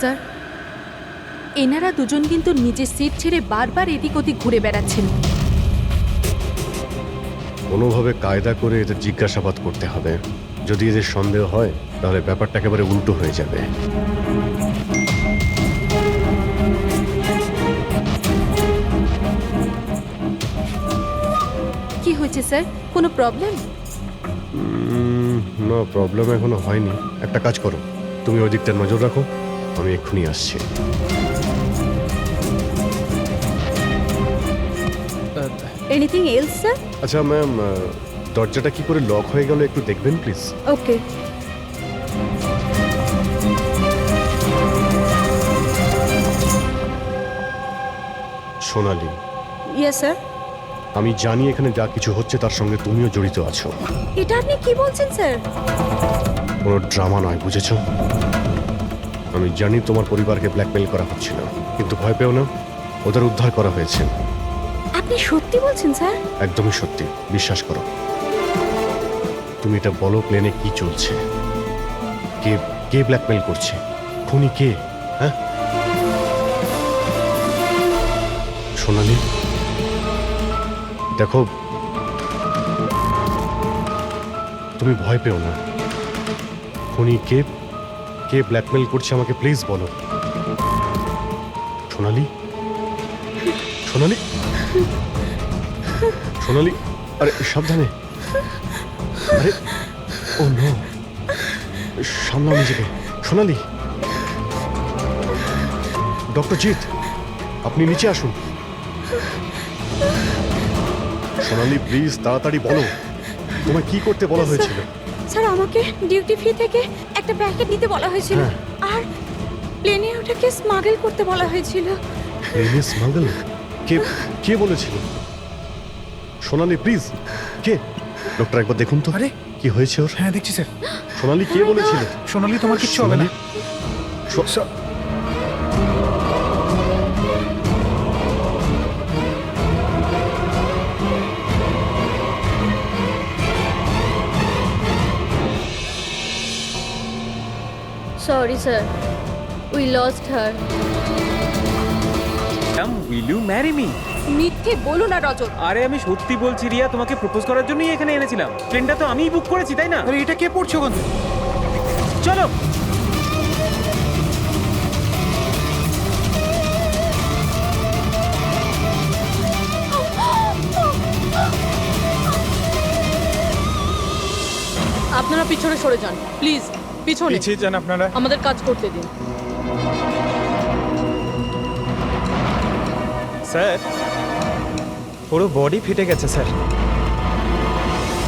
Sir, এনারা দুজন কিন্তু নিজের সিট ছেড়ে বারবার এদিক ওদিক ঘুরে বেড়াচ্ছেন। কোনোভাবে কায়দা করে এদের জিজ্ঞাসাবাদ করতে হবে। যদি এদের সন্দেহ হয় তাহলে ব্যাপারটা একেবারে উল্টো হয়ে যাবে। কি হয়েছে স্যার, কোনো প্রবলেম? না, প্রবলেম এখনো হয়নি। একটা কাজ করো, তুমি ওই দিকটা নজর রাখো, আমি এক্ষুনি আসছি। Anything else sir? আচ্ছা ম্যাম, দরজাটা কি করে লক হয়ে গেল একটু দেখবেন please. Okay. Sonali, yes sir. আমি জানি এখানে যা কিছু হচ্ছে তার সঙ্গে তুমিও জড়িত আছো। এটা আপনি কি বলছেন স্যার? কোনো ড্রামা নয়, বুঝেছো? আমি জানি তোমার পরিবারকে ব্ল্যাকমেল করা হচ্ছিল, কিন্তু ভয় পেও না, ওদের উদ্ধার করা হয়েছে। আপনি সত্যি বলছেন স্যার? একদমই সত্যি, বিশ্বাস করো। তুমি এটা বলো, প্লেনে কি চলছে? কে কে ব্ল্যাকমেল করছে? খুনি কে? হ্যাঁ সোনালি, দেখো, তুমি ভয় পেও না। খুনি কে, কে ব্ল্যাকমেল করছে আমাকে প্লিজ বলো। সোনালি, সোনালি, সোনালি, আরে সাবধানে। আরে ও নো, সামলাও নিজেকে। সোনালি, ডক্টর জিৎ, আপনি নিচে আসুন। সোনালি প্লিজ তাড়াতাড়ি বলো, তোমায় কি করতে বলা হয়েছিল? স্যার, আমাকে ডিউটি ফ্রি থেকে একটা প্যাকেট নিতে বলা হয়েছিল, হ্যাঁ। আর প্লেনে ওটাকে স্মাগল করতে বলা হয়েছিল। প্লেনে স্মাগল? কে কে বলেছিল? সোনালি প্লিজ, কে? ডক্টর একবার দেখুন তো, আরে কি হয়েছে ওর? হ্যাঁ দেখছি স্যার। সোনালি কে বলেছিল? সোনালি, তোমার কিচ্ছু হবে না। Sorry, sir. We lost her. Will you marry me? মিথ্যে বলো না রজত। আরে আমি সত্যি বলছি রিয়া, তোমাকে প্রপোজ করার জন্যই এখানে এনেছিলাম। ট্রেনটা তো আমিই বুক করেছি, তাই না? আরে এটা কে পড়ছো ওখান থেকে? চলো। আপনারা পিছনে সরে যান প্লিজ, পিছনে। পিছিয়ে যান আপনারা। আমাদের কাজ করতে দিন। স্যার, পুরো বডি ফেটে গেছে স্যার।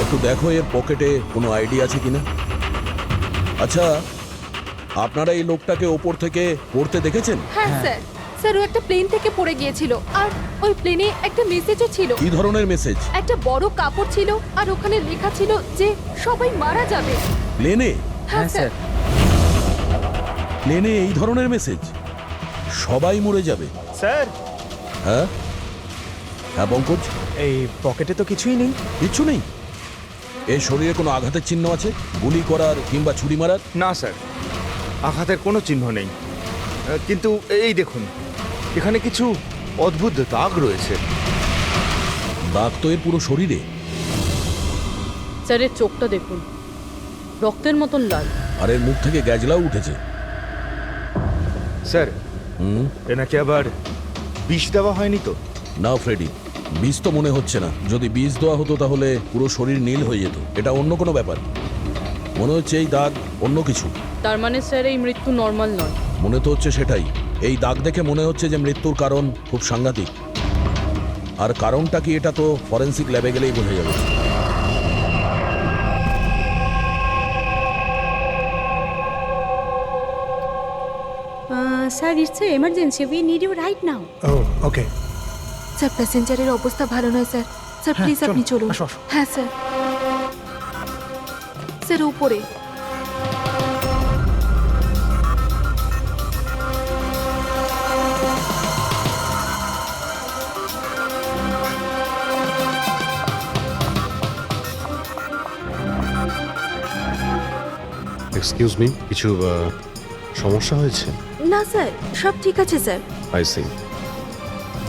একটু দেখো এর পকেটে কোনো আইডি আছে কিনা। আচ্ছা, আপনারা এই লোকটাকে ওপর থেকে পড়তে দেখেছেন? হ্যাঁ স্যার। স্যার, ও একটা প্লেন থেকে পড়ে গিয়েছিল, আর ওই প্লেনে একটা মেসেজও ছিল। কি ধরনের মেসেজ? একটা বড় কাপড় ছিল, আর ওখানে লেখা ছিল যে সবাই মারা যাবে। প্লেনে? হ্যাঁ স্যার। প্লেনে এই ধরনের মেসেজ? সবাই মরে যাবে? স্যার, হ্যাঁ হ্যাঁ পঙ্কজ, এই পকেটে তো কিছুই নেই। কিচ্ছু নেই? এর শরীরে কোনো আঘাতের চিহ্ন আছে? গুলি করার কিংবা ছুরি মারার? না স্যার, আঘাতের কোনো চিহ্ন নেই। কিন্তু এই দেখুন, এখানে কিছু অদ্ভুত দাগ রয়েছে। দাগ তো এর পুরো শরীরে। স্যারের চোখটা দেখুন, রক্তের মতন লাল। আর এর মুখ থেকে গ্যাজলাও উঠেছে। স্যার, হুম, এনাকে আবার বিষ দেওয়া হয়নি তো? না ফ্রেডি, বিষ তো মনে হচ্ছে না। যদি বিষ দেওয়া হতো তাহলে পুরো শরীর নীল হয়ে যেত। এটা অন্য কোনো ব্যাপার। মনে হচ্ছে এই দাগ অন্য কিছু। তার মানে স্যার এই মৃত্যু নর্মাল নয়। মনে তো হচ্ছে সেটাই। এই দাগ দেখে মনে হচ্ছে যে মৃত্যুর কারণ খুব সাংঘাতিক। আর কারণটা কি এটা তো ফরেন্সিক ল্যাবে গেলেই বোঝা যাবে। Sir, it's a emergency, we need you right now. Oh okay. Sir, প্যাসেঞ্জারের অবস্থা ভালো নয় স্যার। স্যার হ্যাঁ, প্লিজ আপনি চলুন, চলুন। আসো, আসো। হ্যাঁ স্যার। স্যার উপরে। এক্সকিউজ মি, কিছু সমস্যা হয়েছে? না স্যার, সব ঠিক আছে স্যার। I C.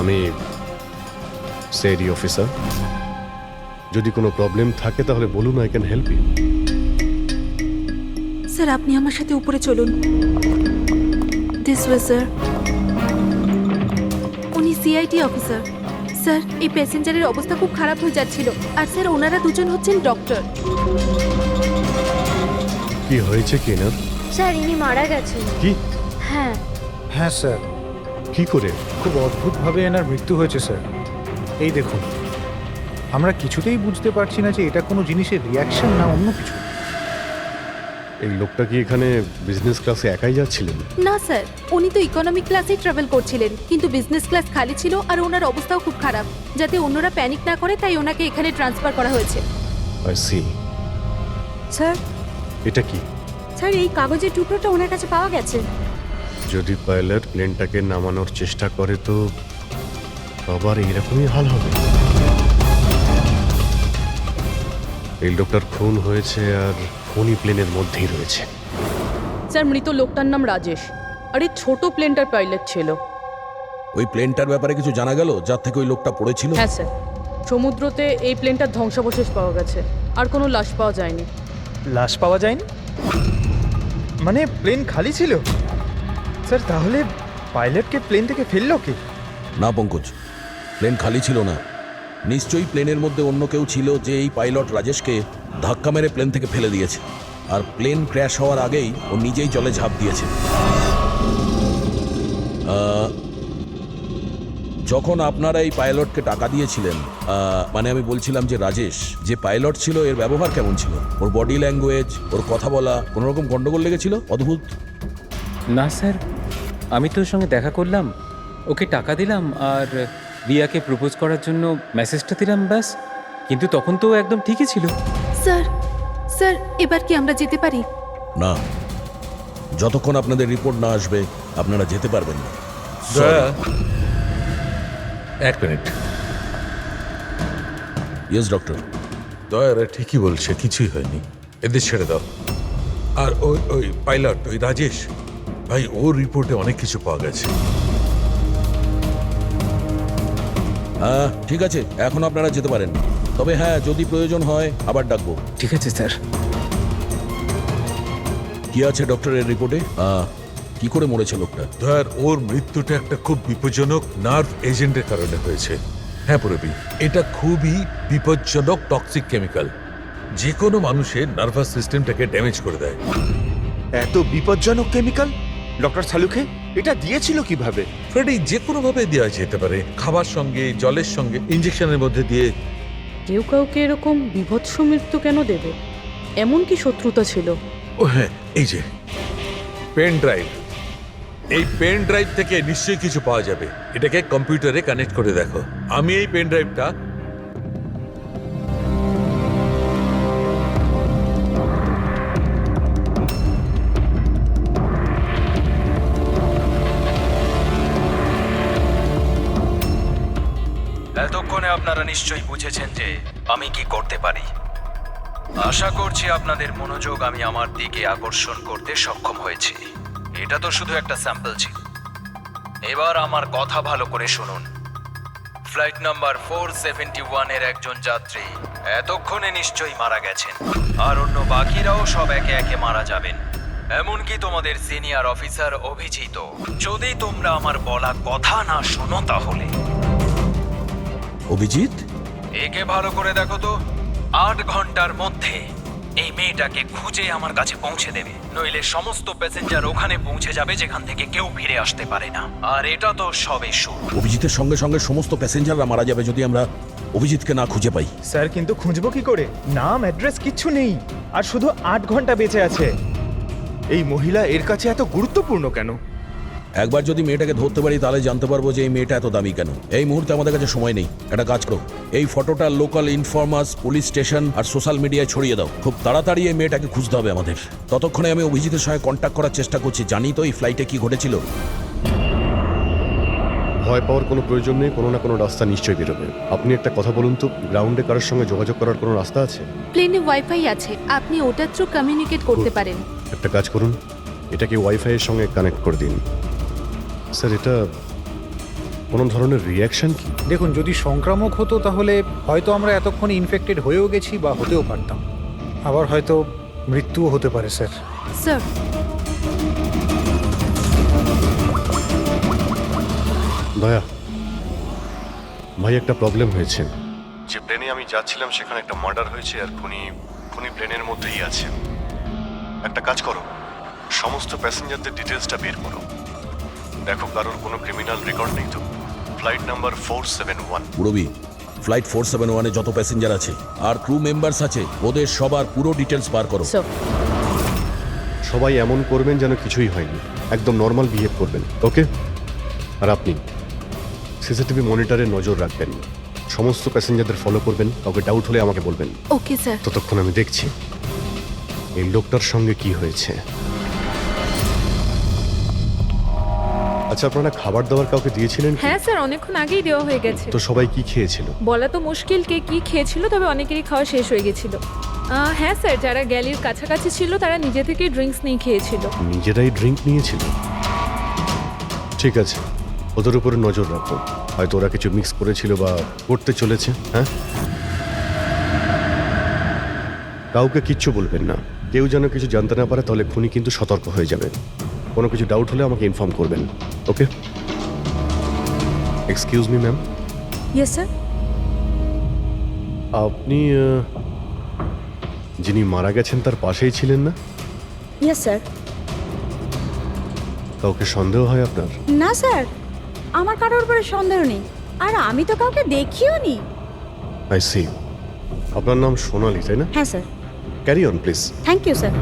আমি সেডি অফিসার। যদি কোনো প্রবলেম থাকে তাহলে বলুন, I can help you. Sir আপনি আমার সাথে উপরে চলুন। This way sir. উনি সিআইটি অফিসার। স্যার এই প্যাসেঞ্জারের অবস্থা খুব খারাপ হয়ে যাচ্ছিল, আর স্যার ওনারা দুজন হচ্ছেন ডক্টর। কি হয়েছে কি না? স্যার ইনি মারা গেছেন। কি? হ্যাঁ। হ্যাঁ স্যার, কি করে? খুব অদ্ভুতভাবে এনার মৃত্যু হয়েছে স্যার। এই দেখুন, আমরা কিছুতেই বুঝতে পারছি না যে এটা কোনো জিনিসের রিয়াকশন না অন্য কিছু। এই লোকটা কি এখানে বিজনেস ক্লাসে একাই যাচ্ছিলেন? না স্যার, উনি তো ইকোনমি ক্লাসেই ট্রাভেল করছিলেন, কিন্তু বিজনেস ক্লাস খালি ছিল আর ওনার অবস্থাও খুব খারাপ। যাতে অন্যরা প্যানিক না করে তাই ওনাকে এখানে ট্রান্সফার করা হয়েছে। I C. স্যার, এটা কি? স্যার এই কাগজের টুকরোটা ওনার কাছে পাওয়া গেছে। যদি পাইলট প্লেনটাকে নামানোর চেষ্টা করে তো আবার এইরকমই হাল হবে। এই লোকটার খুন হয়েছে আর খুনি প্লেনের মধ্যেই রয়েছে। স্যার মৃত লোকটার নাম রাজেশ, আর এই ছোট প্লেনটার পাইলট ছিল। ওই প্লেনটার ব্যাপারে কিছু জানা গেল যার থেকে ওই লোকটা পড়েছিল? হ্যাঁ স্যার, সমুদ্রতে এই প্লেনটার ধ্বংসাবশেষ পাওয়া গেছে, আর কোনো লাশ পাওয়া যায়নি। লাশ পাওয়া যায়নি মানে প্লেন খালি ছিল? স্যার তাহলে পাইলটকে প্লেন থেকে ফেললো কি? না পঙ্কজ, প্লেন খালি ছিল না। নিশ্চয়ই প্লেনের মধ্যে অন্য কেউ ছিল যে এই পাইলট রাজেশকে ধাক্কা মেরে প্লেন থেকে ফেলে দিয়েছে, আর প্লেন ক্র্যাশ হওয়ার আগেই ও নিজেই জলে ঝাঁপ দিয়েছে। যখন আপনারা এই পাইলটকে টাকা দিয়েছিলেন, মানে আমি বলছিলাম যে রাজেশ যে পাইলট ছিল এর ব্যবহার কেমন ছিল? ওর বডি ল্যাঙ্গুয়েজ, ওর কথা বলা, কোনো রকম গন্ডগোল লেগেছিল? অদ্ভুত। না স্যার, আমি তো ওর সঙ্গে দেখা করলাম, ওকে টাকা দিলাম আর রিয়াকে প্রপোজ করার জন্য মেসেজটা দিলাম, ব্যাস। কিন্তু তখন তো ও একদম ঠিকই ছিল। স্যার, স্যার এবার কি আমরা যেতে পারি? না, যতক্ষণ আপনাদের রিপোর্ট না আসবে আপনারা যেতে পারবেন না। এক মিনিট। Yes doctor. দয়ারা ঠিকই বলছে, কিছুই হয়নি, এদের ছেড়ে দাও। আর ওই ওই পাইলট, ওই রাজেশ ভাই, ওর রিপোর্টে অনেক কিছু পাওয়া গেছে। হ্যাঁ ঠিক আছে, এখন আপনারা যেতে পারেন। তবে হ্যাঁ, যদি প্রয়োজন হয় আবার ডাকবো। ঠিক আছে স্যার। কি আছে ডক্টরের রিপোর্টে? কি করে মরেছে লোকটা? দয়ার, ওর মৃত্যুটা একটা খুব বিপজ্জনক নার্ভ এজেন্টের কারণে হয়েছে। হ্যাঁ পুরবি, এটা খুবই বিপজ্জনক টক্সিক কেমিক্যাল, যে কোনো মানুষের নার্ভাস সিস্টেমটাকে ড্যামেজ করে দেয়। এত বিপজ্জনক কেমিক্যাল ডক্টর সালুকে এটা দিয়েছিল কিভাবে? ফ্রেডি, যে কোনোভাবে দেওয়া যেতে পারে, খাবার সঙ্গে, জলের সঙ্গে, ইঞ্জেকশনের মধ্যে দিয়ে। কেউ কাউকে এরকম বিভৎস মৃত্যু কেন দেবে? এমন কি শত্রুতা ছিল? ও হ্যাঁ, এই যে পেন ড্রাইভ, এই পেন ড্রাইভ থেকে নিশ্চয়ই কিছু পাওয়া যাবে। এটাকে কম্পিউটারে কানেক্ট করে দেখো। আমি এই পেন ড্রাইভটা এতক্ষণে আপনারা নিশ্চয়ই বুঝেছেন যে আমি কি করতে পারি। আশা করছি আপনাদের মনোযোগ আমি আমার দিকে আকর্ষণ করতে সক্ষম হয়েছি। এটা তো শুধু একটা স্যাম্পল ছিল। এবার আমার কথা ভালো করে শুনুন। ফ্লাইট নাম্বার 471 এর একজন যাত্রী এতক্ষণে নিশ্চয়ই মারা গেছেন, আর অন্য বাকিরাও সব একে একে মারা যাবেন, এমনকি তোমাদের সিনিয়র অফিসার অভিজিৎ। যদি তোমরা আমার বলা কথা না শোনো তাহলে। অভিজিৎ, একে ভালো করে দেখো তো। 8 ঘন্টার মধ্যে এই মেয়েটাকে খুঁজে আমার কাছে পৌঁছে দেবে, নইলে সমস্ত প্যাসেঞ্জার ওখানে পৌঁছে যাবে যেখান থেকে কেউ ফিরে আসতে পারে না। আর এটা তো সবে শুরু। অভিজিতের সঙ্গে সঙ্গে সমস্ত প্যাসেঞ্জাররা মারা যাবে যদি আমরা অভিজিৎকে না খুঁজে পাই। স্যার কিন্তু খুঁজবো কি করে? নাম, অ্যাড্রেস কিচ্ছু নেই, আর শুধু 8 ঘন্টা বেঁচে আছে। এই মহিলা এর কাছে এত গুরুত্বপূর্ণ কেন? একবার যদি মেয়েটাকে ধরতে পারি তাহলে জানতে পারবো যে এই মেয়েটা এত দামি কেন। এই মুহূর্তে আমাদের কাছে সময় নেই, একটা কাজ করো, এই ফটোটা লোকাল ইনফরমার্স, পুলিশ স্টেশন আর সোশ্যাল মিডিয়ায় ছড়িয়ে দাও। খুব তাড়াতাড়ি এই মেয়েটাকে খুঁজতে হবে আমাদের। ততক্ষণে আমি অভিজিতের সঙ্গে কন্ট্যাক্ট করার চেষ্টা করছি। জানি তো এই ফ্লাইটে কি ঘটেছিল। ভয় পাওয়ার কোনো প্রয়োজন নেই, কোনো না কোনো রাস্তা নিশ্চয়ই বেরোবে। আপনি একটা কথা বলুন তো, গ্রাউন্ডে কারোর সঙ্গে যোগাযোগ করার কোনো রাস্তা আছে? প্লেনে ওয়াইফাই আছে, আপনি ওটার থ্রু কমিউনিকেট করতে পারেন। একটা কাজ করুন, এটাকে ওয়াইফাইয়ের সঙ্গে কানেক্ট করে দিন। স্যার এটা কোনো ধরনের রিয়াকশন কি? দেখুন, যদি সংক্রামক হতো তাহলে হয়তো আমরা এতক্ষণ ইনফেক্টেড হয়েও গেছি বা হতেও পারতাম, আবার হয়তো মৃত্যুও হতে পারে স্যার। স্যার, দয়া ভাই, একটা প্রবলেম হয়েছে। যে প্লেনে আমি যাচ্ছিলাম সেখানে একটা মার্ডার হয়েছে, আর খুনি প্লেনের মধ্যেই আছে। একটা কাজ করো, সমস্ত প্যাসেঞ্জারদের ডিটেলসটা বের করো, দেখো কারোর কোনো ক্রিমিনাল রেকর্ড নেই তো। Flight number 471। পুরবি, ফ্লাইট 471-এ যত প্যাসেঞ্জার আছে আর ক্রু মেম্বার্স আছে ওদের সবার পুরো ডিটেলস বার করো। স্যার, সবাই এমন করবেন যেন কিছুই হয়নি, একদম নর্মাল বিহেভ করবেন, ওকে? আর আপনি সিসিটিভি মনিটরে নজর রাখবেন, সমস্ত প্যাসেঞ্জারদের ফলো করবেন, কাউকে ডাউট হলে আমাকে বলবেন। Okay sir. ততক্ষণ আমি দেখছি এই লোকটার সঙ্গে কি হয়েছে। আচ্ছা, আপনারা খাবার দাবার কাউকে দিয়েছিলেন কি? হ্যাঁ স্যার, অনেকক্ষণ আগেই দেওয়া হয়ে গেছে। তো সবাই কি খেয়েছিল? বলা তো মুশকিল কে কি খেয়েছিল, তবে অনেকেরই খাওয়া শেষ হয়ে গেছিল। হ্যাঁ স্যার, যারা গ্যালির কাছাকাছি ছিল তারা নিজে থেকেই ড্রিঙ্কস নিয়ে খেয়েছিল। নিজেরাই ড্রিঙ্ক নিয়েছিল? ঠিক আছে, ওদের উপরে নজর রাখো, হয়তো ওরা কিছু মিক্স করেছিল বা করতে চলেছে। হ্যাঁ, কাউকে কিচ্ছু বলবেন না, কেউ যেন কিছু জানতে না পারে, তাহলে খুনি কিন্তু সতর্ক হয়ে যাবে। কোনো কিছু ডাউট হলে আমাকে ইনফর্ম করবেন, okay? Excuse me ma'am. Yes sir. আপনি যিনি মারা গেছেন তার পাশেই ছিলেন না? Yes sir. কাউকে সন্দেহ হয় আপনার? না স্যার, আমার কারোর উপরে সন্দেহ নেই, আর আমি তো কাউকে দেখিও নি। I see. আপনার নাম সোনালি, তাই না? হ্যাঁ sir. Carry on please. Thank you sir.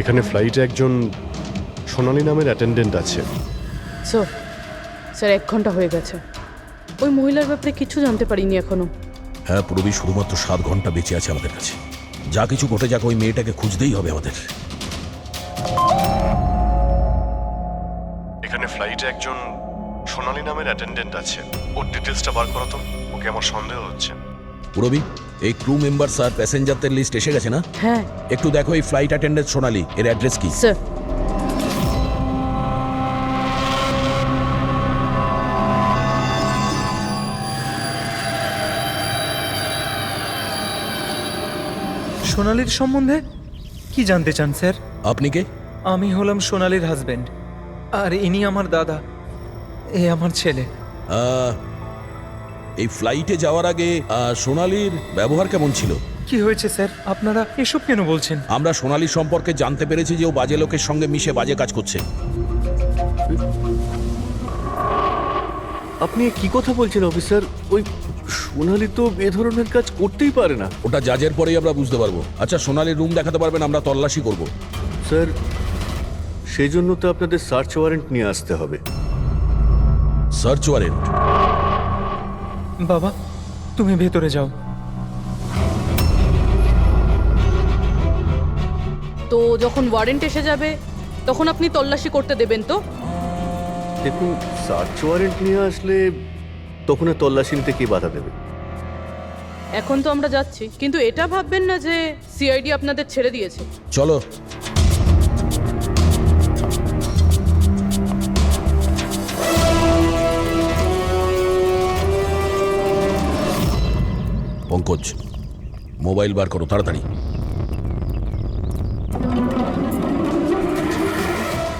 এখানে ফ্লাইটে একজন সোনালি নামের অ্যাটেন্ডেন্ট আছে। স্যার, স্যার 1 ঘন্টা হয়ে গেছে, ওই মহিলার ব্যাপারে কিছু জানতে পারিনি এখনো। হ্যাঁ পুরবি, শুধুমাত্র 7 ঘন্টা বেঁচে আছে আমাদের কাছে। যা কিছু ঘটে যাক, ওই মেয়েটাকে খুঁজতেই হবে আমাদের। এখানে ফ্লাইটে একজন সোনালি নামের অ্যাটেন্ডেন্ট আছে, ওর ডিটেলসটা বার করো তো, ওকে আমার সন্দেহ হচ্ছে। পুরবি, এই ক্রু মেম্বারস আর প্যাসেঞ্জারদের লিস্ট এসে গেছে না? হ্যাঁ একটু দেখো এই ফ্লাইট অ্যাটেন্ডেন্ট সোনালি, এর অ্যাড্রেস কি? স্যার। সোনালির সম্বন্ধে কি জানতে চান স্যার? আপনি কে? আমি হলাম সোনালির হাজবেন্ড, আর ইনি আমার দাদা, এ আমার ছেলে। এই ফ্লাইটে যাওয়ার আগে সোনালির ব্যবহার কেমন ছিল? কি হয়েছে স্যার, আপনারা এসব কেন বলছেন? আমরা সোনালি সম্পর্কে জানতে পেরেছি যে ও বাজে লোকের সঙ্গে মিশে বাজে কাজ করছে। আপনি কি কথা বলছেন অফিসার? ওই সোনালি তো এ ধরনের কাজ করতেই পারে না। ওটা জাজের পরেই আমরা বুঝতে পারবো। আচ্ছা, সোনালির রুম দেখাতে পারবেন? আমরা তল্লাশি করব। স্যার, সেই জন্য তো আপনাদের সার্চ ওয়ারেন্ট নিয়ে আসতে হবে। Search warrant? বাবা, তুমি ভেতরে যাও। তো যখন ওয়ারেন্ট এসে যাবে তখন আপনি তল্লাশি করতে দেবেন তো? দেখুন, সার্চ ওয়ারেন্ট নিয়ে আসলে তখন আর তল্লাশি নিতে কে বাধা দেবে? এখন তো আমরা যাচ্ছি, কিন্তু এটা ভাববেন না যে সিআইডি আপনাদের ছেড়ে দিয়েছে। চলো। পঙ্কজ, মোবাইল বার করো তাড়াতাড়ি।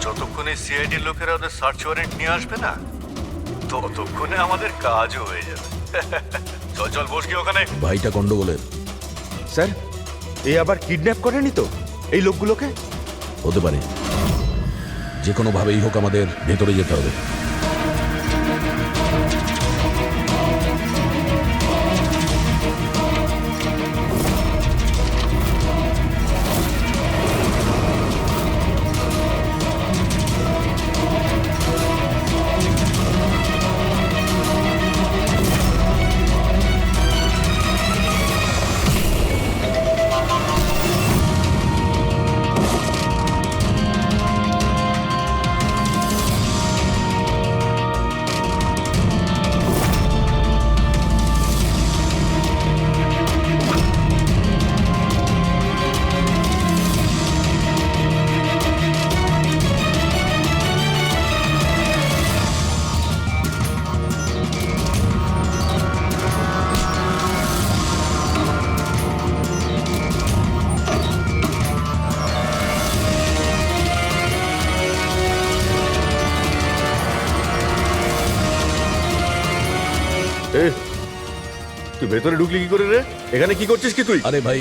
যতক্ষণে সিআইডি লোকেরা ওদের সার্চ ওয়ারেন্ট নিয়ে আসবে না, ততক্ষণে আমাদের কাজও হয়ে যাবে। চল চল, বস গিয়ে ওখানে। ভাইটা গন্ডগোলের। স্যার, এই আবার কিডন্যাপ করেনি তো এই লোকগুলোকে? হতে পারে, যে কোনো ভাবেই হোক আমাদের ভেতরে যেতে হবে। তুই ভেতরে ঢুকলি কি করে রে? এখানে কি করছিস কি তুই? আরে ভাই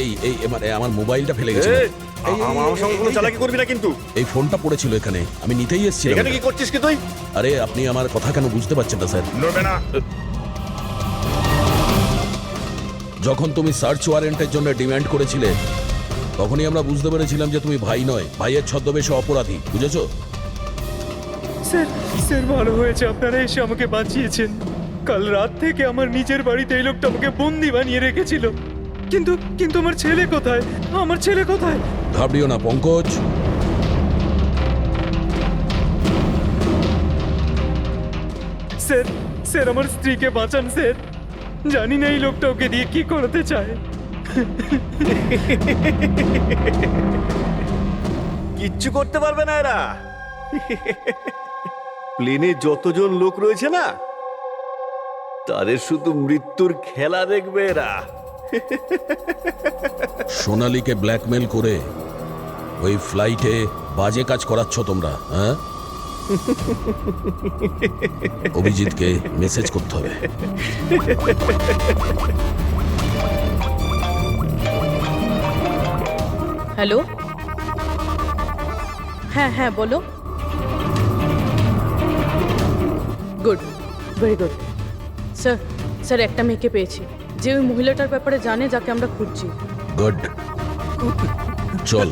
এই মানে আমার মোবাইলটা ফেলে গেছে। এই, আমার সঙ্গে কোনো চালাকি করবি না কিন্তু। এই ফোনটা পড়েছিল এখানে, আমি নিতেই এসেছিলাম। এখানে কি করছিস কি তুই? আরে আপনি আমার কথা কেন বুঝতে পারছেন না স্যার? নড়বে না। যখন তুমি সার্চ ওয়ারেন্টের জন্য ডিমান্ড করেছিলে তখনই আমরা বুঝতে পেরেছিলাম যে তুমি ভাই নয়, ভাইয়ের ছদ্মবেশে অপরাধী, বুঝেছো? স্যার স্যার ভালো হয়েছে আপনারা এসে আমাকে বাঁচিয়েছেন। কাল রাত থেকে আমার নিজের বাড়িতে এই লোকটা আমাকে বন্দি বানিয়ে রেখেছিল। কিন্তু কিন্তু আমার ছেলে কোথায়? আমার ছেলে কোথায়? ঘাবড়িও না পঙ্কজ। স্যার স্যার আমার স্ত্রীকে বাঁচান স্যার। জানি না এই লোকটা ওকে দিয়ে কি করতে চায়। কিচ্ছু করতে পারবে না এরা। প্লেনে যতজন লোক রয়েছে না, তাদের শুধু মৃত্যুর খেলা দেখবে এরা। সোনালীকে ব্ল্যাকমেল করে ওই ফ্লাইটে বাজে কাজ করাচ্ছ তোমরা, হ্যাঁ? অভিজিৎকে মেসেজ করতে হবে। হ্যালো, হ্যাঁ হ্যাঁ বলো। Good, very good. Sir sir একটা মেয়েকে পেয়েছি, যে ওই মহিলাটার ব্যাপারে জানে যাকে আমরা খুঁজছি। গুড, চল।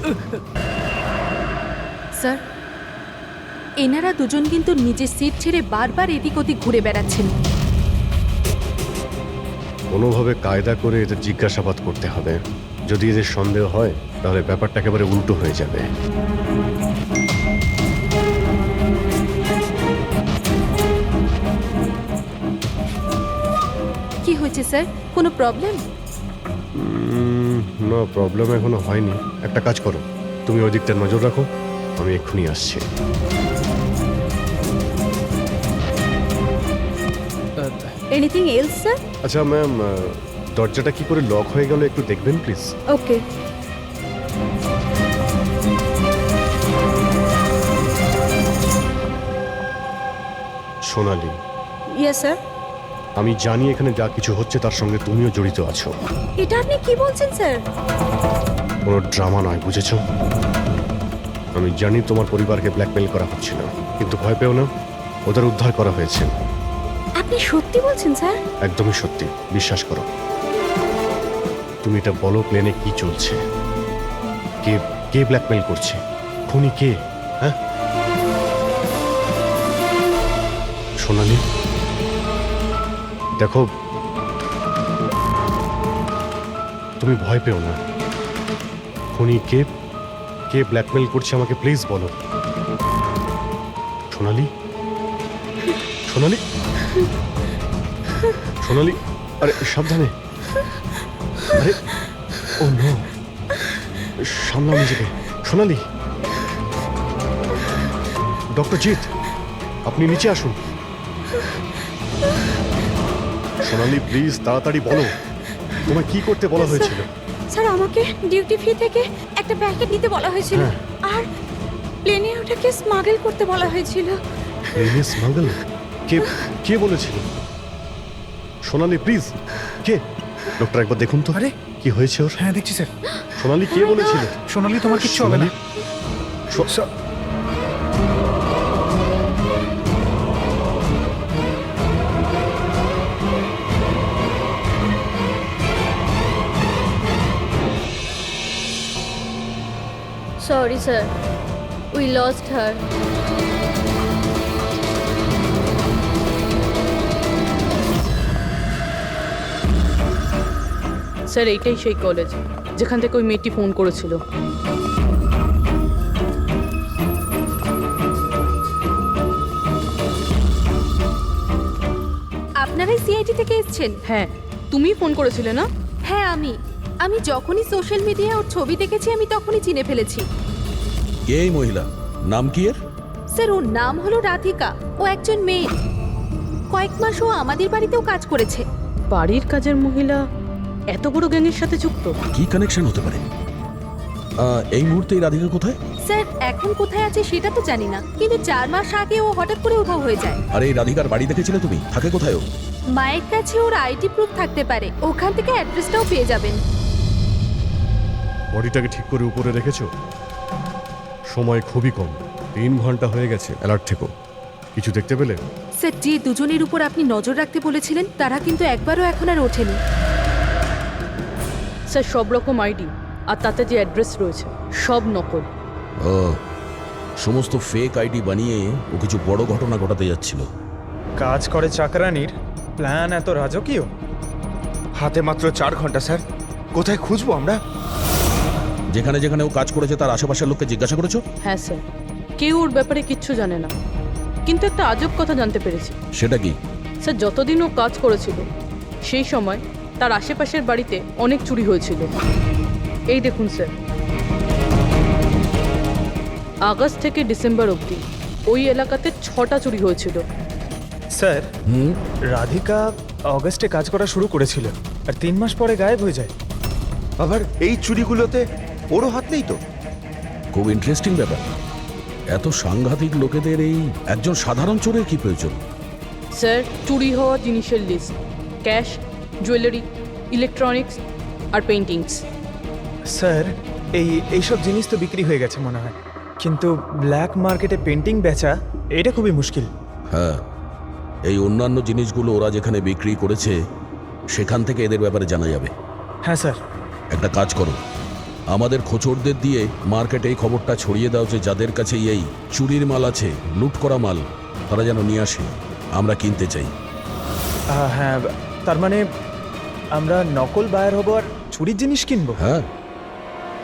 স্যার, এনারা দুজন কিন্তু নিজের সিট ছেড়ে বারবার এদিক ওদিক ঘুরে বেড়াচ্ছেন। কোনোভাবে কায়দা করে এদের জিজ্ঞাসাবাদ করতে হবে। যদি এদের সন্দেহ হয় তাহলে ব্যাপারটা একেবারে উল্টো হয়ে যাবে। কি হয়েছে স্যার, কোনো প্রবলেম? না, প্রবলেম এখনো হয়নি। একটা কাজ করো, তুমি ওই দিকটা নজর রাখো, আমি এক্ষুনি আসছি। Anything else sir? আচ্ছা ম্যাম, দরজাটা কি করে লক হয়ে গেল একটু দেখবেন please. Okay. Sonali, yes sir. আমি জানি এখানে যা কিছু হচ্ছে তার সঙ্গে তুমিও জড়িত আছো। এটা আপনি কি বলছেন স্যার? কোনো ড্রামা নয়, বুঝেছো? আমি জানি তোমার পরিবারকে ব্ল্যাকমেল করা হচ্ছিল, কিন্তু ভয় পেও না, ওদের উদ্ধার করা হয়েছে। আপনি সত্যি বলছেন স্যার? একদমই সত্যি, বিশ্বাস করো। তুমি এটা বলো, প্লেনে কি চলছে? কে কে ব্ল্যাকমেল করছে? খুনি কে? হ্যাঁ সোনালি, দেখো তুমি ভয় পেও না। খুনি কে, কে ব্ল্যাকমেল করছে আমাকে প্লিজ বলো। সোনালি, সোনালি, সোনালি, আরে সাবধানে। আরে ও নো, সামলাও নিজেকে। সোনালি, ডক্টর জিৎ, আপনি নিচে আসুন। সোনালি প্লিজ তাড়াতাড়ি বলো, তোমায় কি করতে বলা হয়েছিল? স্যার আমাকে ডিউটি ফ্রি থেকে একটা প্যাকেট নিতে বলা হয়েছিল, আর প্লেনে ওটাকে স্মাগল করতে বলা হয়েছিল। প্লেনে স্মাগল? কে কে বলেছিল? সোনালি প্লিজ, কে? ডক্টর একবার দেখুন তো। আরে কি হয়েছে ওর? হ্যাঁ দেখছি স্যার। সোনালি কে বলেছিল? সোনালি তোমার কিচ্ছু হবে না। Sorry, sir. We lost her. Sir এইটাই সেই কলেজ যেখান থেকে ওই মেয়েটি ফোন করেছিল। আপনারাই সিআইডি থেকে এসেছেন? হ্যাঁ, তুমি ফোন করেছিলে না? হ্যাঁ আমি যখনই সোশ্যাল মিডিয়ায় ওর ছবি দেখেছি আমি তখনই চিনে ফেলেছি। কে এই মহিলা? নাম কি এর? স্যার ওর নাম হলো রাধিকা, ও একজন মেয়ে। কয়েক মাস ও আমাদের বাড়িতেও কাজ করেছে। বাড়ির কাজের মহিলা এত বড় গ্যাংয়ের সাথে যুক্ত? কি কানেকশন হতে পারে? এই মুহূর্তে এই রাধিকা কোথায়? স্যার এখন কোথায় আছে সেটা তো জানি না, কিন্তু 4 মাস আগে ও হঠাৎ করে উধাও হয়ে যায়। আরে এই রাধিকার বাড়ি দেখেছিলে তুমি? থাকে কোথায় ও? মায়ের কাছে ওর আইডি প্রুফ থাকতে পারে, ওখান থেকে অ্যাড্রেসটাও পেয়ে যাবেন। বডিটাকে ঠিক করে উপরে রেখেছো? সময় খুবই কম, 3 ঘন্টা হয়ে গেছে। অ্যালার্ট থেকো। কিছু দেখতে পেলে? স্যার, যে দুজনের উপর আপনি নজর রাখতে বলেছিলেন তারা কিন্তু একবারও এখন আর ওঠেনি। স্যার সব রকম আইডি আর তাতে যে অ্যাড্রেস রয়েছে সব নকল। ও, সমস্ত ফেক আইডি বানিয়ে ও কিছু বড় ঘটনা ঘটাতে যাচ্ছিল। কাজ করে চাকরানির প্ল্যান এত রাজকীয়? হাতে মাত্র 4 ঘন্টা স্যার, কোথায় খুঁজবো আমরা? যেখানে যেখানে ও কাজ করেছে তার আশেপাশের লোককে জিজ্ঞাসা করেছো? হ্যাঁ স্যার, কেউ ওর ব্যাপারে কিচ্ছু জানে না, কিন্তু একটা আজব কথা জানতে পেরেছি। সেটা কি? স্যার যতদিন ও কাজ করেছিল সেই সময় তার আশেপাশের বাড়িতে অনেক চুরি হয়েছিল। এই দেখুন স্যার, আগস্ট থেকে ডিসেম্বর অবধি ওই এলাকাতে 6টা চুরি হয়েছিল। স্যার, রাধিকা অগস্টে কাজ করা শুরু করেছিল আর 3 মাস পরে গায়েব হয়ে যায়। আবার এই চুরিগুলোতে ওরও হাত নেই তো? খুব ইন্টারেস্টিং ব্যাপার। এত সাংঘাতিক লোকেদের এই একজন সাধারণ চোরের কি প্রয়োজন? স্যার চুরি হওয়া জিনিসের লিস্ট: ক্যাশ, জুয়েলারি, ইলেকট্রনিক্স আর পেইন্টিংস। স্যার, এইসব জিনিস তো বিক্রি হয়ে গেছে মনে হয়, কিন্তু ব্ল্যাক মার্কেটে পেন্টিং বেচা এটা খুবই মুশকিল। হ্যাঁ, এই অন্যান্য জিনিসগুলো ওরা যেখানে বিক্রি করেছে সেখান থেকে এদের ব্যাপারে জানা যাবে। হ্যাঁ স্যার। একটা কাজ করো, আমাদের খোঁচরদের দিয়ে মার্কেটে এই খবরটা ছড়িয়ে দাও যে যাদের কাছে এই চুরির মাল আছে, লুট করা মাল, তারা যেন নিয়ে আসে, আমরা কিনতে চাই। হ্যাঁ, তার মানে আমরা নকল বায়ার হব আর চুরির জিনিস কিনবো? হ্যাঁ,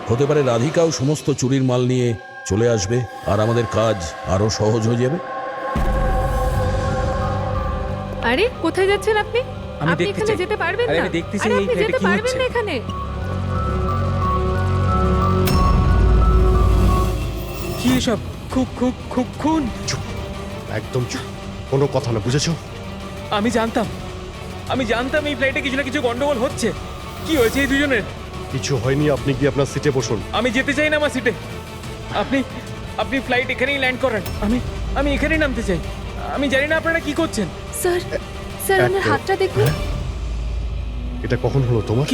হতে পারে রাধিকাও সমস্ত চুরির মাল নিয়ে চলে আসবে আর আমাদের কাজ আরো সহজ হয়ে যাবে। আরে কোথায় যাচ্ছেন আপনি? আমি আপনি দেখতে এখানে চাই। যেতে পারবেন আরে না। আমি দেখতে চাই আরে এই আপনি ফ্ল্যাটে যেতে কি পারবেন হচ্ছে। না এখানে। কি এসব? খুব খুব খুব খুন। চুপ, একদম চুপ, কোনো কথা না, বুঝেছো? আমি জানতাম এই ফ্লাইটে কিছু না কিছু গন্ডগোল হচ্ছে। কি হয়েছে এই দুজনের? কিছু হয়নি, আপনি গিয়ে আপনার সিটে বসুন। আমি যেতে চাই না আমার সিটে। আপনি ফ্লাইট এখানেই ল্যান্ড করান। আমি এখানেই নামতে চাই। আমি জানি না আপনারা কি করছেন। স্যার, স্যার ওনার এক- হাতটা দেখুন। হ্যাঁ? এটা কখন হলো তোমার?